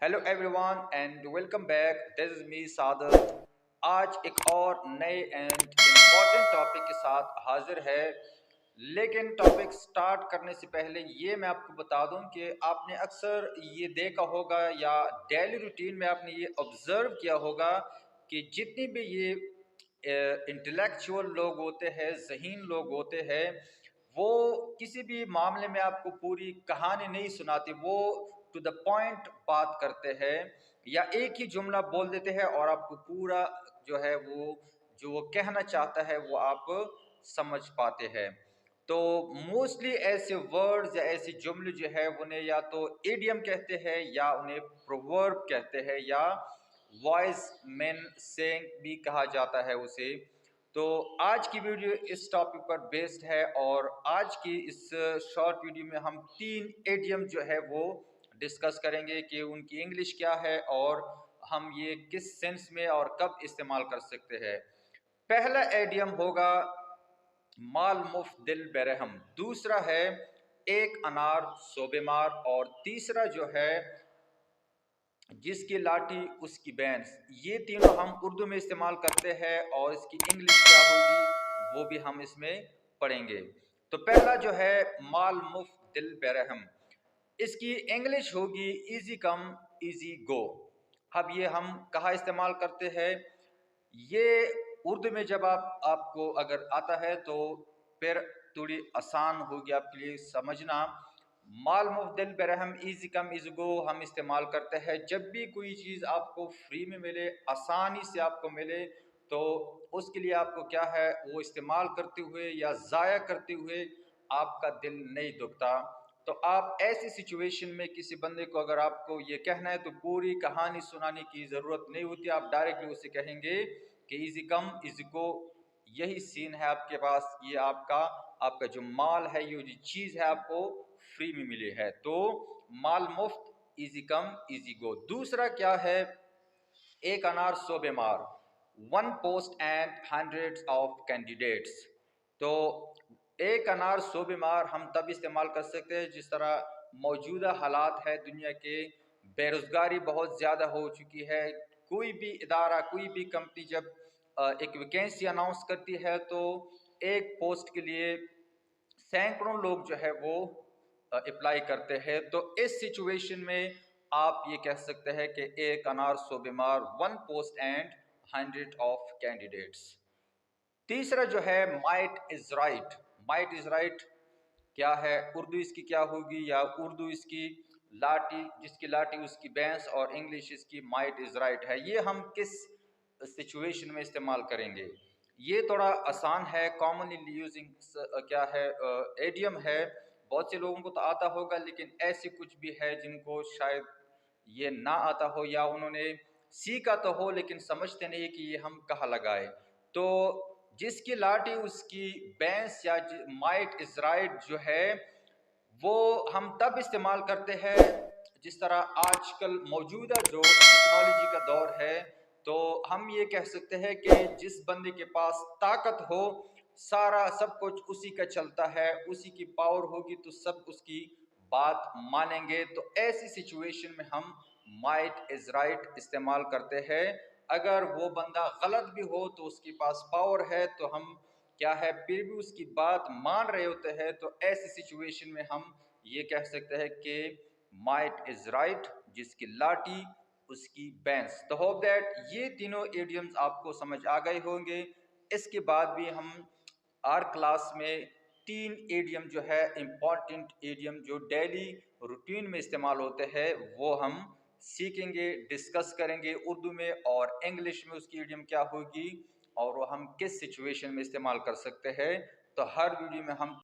Hello everyone and welcome back. This is me Saadat. आज एक और नए एंड इम्पॉर्टेंट टॉपिक के साथ हाजिर है। लेकिन टॉपिक स्टार्ट करने से पहले ये मैं आपको बता दूं कि आपने अक्सर ये देखा होगा या डेली रूटीन में आपने ये ऑब्जर्व किया होगा कि जितनी भी ये इंटेलेक्चुअल लोग होते हैं, ज़हीन लोग होते हैं, वो किसी भी मामले में आपको पूरी कहानी नहीं सुनाते। वो टू द पॉइंट बात करते हैं या एक ही जुमला बोल देते हैं और आपको पूरा जो है वो जो वो कहना चाहता है वो आप समझ पाते हैं। तो मोस्टली ऐसे वर्ड्स या ऐसे जुमले जो है उन्हें या तो इडियम कहते हैं या उन्हें प्रोवर्ब कहते हैं या वॉइस मेन सेइंग भी कहा जाता है उसे। तो आज की वीडियो इस टॉपिक पर बेस्ड है और आज की इस शॉर्ट वीडियो में हम 3 एडियम जो है वो डिस्कस करेंगे कि उनकी इंग्लिश क्या है और हम ये किस सेंस में और कब इस्तेमाल कर सकते हैं। पहला एडियम होगा माल मुफ्त दिल बेरहम, दूसरा है एक अनार सो बीमार और तीसरा जो है जिसकी लाठी उसकी बैंस। ये तीनों हम उर्दू में इस्तेमाल करते हैं और इसकी इंग्लिश क्या होगी वो भी हम इसमें पढ़ेंगे। तो पहला जो है माल मुफ्त दिल बेरहम, इसकी इंग्लिश होगी इजी कम इजी गो। अब ये हम कहाँ इस्तेमाल करते हैं? ये उर्दू में जब आपको अगर आता है तो फिर थोड़ी आसान होगी आपके लिए समझना। माल मुफ्दिल Barham easy come is go हम इस्तेमाल करते हैं जब भी कोई चीज़ आपको फ्री में मिले, आसानी से आपको मिले, तो उसके लिए आपको क्या है वो इस्तेमाल करते हुए या ज़ाया करते हुए आपका दिल नहीं दुखता। तो आप ऐसी सिचुएशन में किसी बंदे को अगर आपको ये कहना है तो पूरी कहानी सुनाने की ज़रूरत नहीं होती, आप डायरेक्टली उसे कहेंगे कि इजी कम इजी गो। यही सीन है आपके पास, ये आपका आपका जो माल है, ये जो चीज़ है आपको फ्री में मिली है। तो माल मुफ्त, इजी कम इजी गो। दूसरा क्या है? एक अनार सौ बीमार, one post and hundreds of candidates. तो एक अनार सौ बीमार हम तब इस्तेमाल कर सकते हैं जिस तरह मौजूदा हालात है दुनिया के, बेरोज़गारी बहुत ज़्यादा हो चुकी है। कोई भी इदारा, कोई भी कंपनी जब एक वैकेंसी अनाउंस करती है तो एक पोस्ट के लिए सैकड़ों लोग जो है वो अप्लाई करते हैं। तो इस सिचुएशन में आप ये कह सकते हैं कि एक अनार सौ बीमार, one post and hundred of candidates. तीसरा जो है might is right. Might is right क्या है? उर्दू इसकी क्या होगी? या उर्दू इसकी लाठी जिसकी लाठी उसकी भैंस और इंग्लिश इसकी माइट इज राइट है। ये हम किस सिचुएशन में इस्तेमाल करेंगे? ये थोड़ा आसान है, कॉमनली यूजिंग क्या है एडियम है। बहुत से लोगों को तो आता होगा लेकिन ऐसे कुछ भी है जिनको शायद ये ना आता हो या उन्होंने सीखा तो हो लेकिन समझते नहीं कि ये हम कहाँ लगाए। तो जिसकी लाठी उसकी भैंस या माइट इज राइट जो है वो हम तब इस्तेमाल करते हैं जिस तरह आजकल मौजूदा जो टेक्नोलॉजी का दौर है। तो हम ये कह सकते हैं कि जिस बंदे के पास ताकत हो, सारा सब कुछ उसी का चलता है, उसी की पावर होगी तो सब उसकी बात मानेंगे। तो ऐसी सिचुएशन में हम माइट इज राइट इस्तेमाल करते हैं। अगर वो बंदा गलत भी हो तो उसके पास पावर है तो हम क्या है फिर भी उसकी बात मान रहे होते हैं। तो ऐसी सिचुएशन में हम ये कह सकते हैं कि माइट इज राइट, जिसकी लाठी उसकी बैंस। तो होप दैट ये तीनों एडियम्स आपको समझ आ गए होंगे। इसके बाद भी हम आर क्लास में 3 एडियम जो है इम्पॉर्टेंट एडियम जो डेली रूटीन में इस्तेमाल होते हैं वो हम सीखेंगे, डिस्कस करेंगे उर्दू में और इंग्लिश में उसकी एडियम क्या होगी और वो हम किस सिचुएशन में इस्तेमाल कर सकते हैं। तो हर वीडियो में हम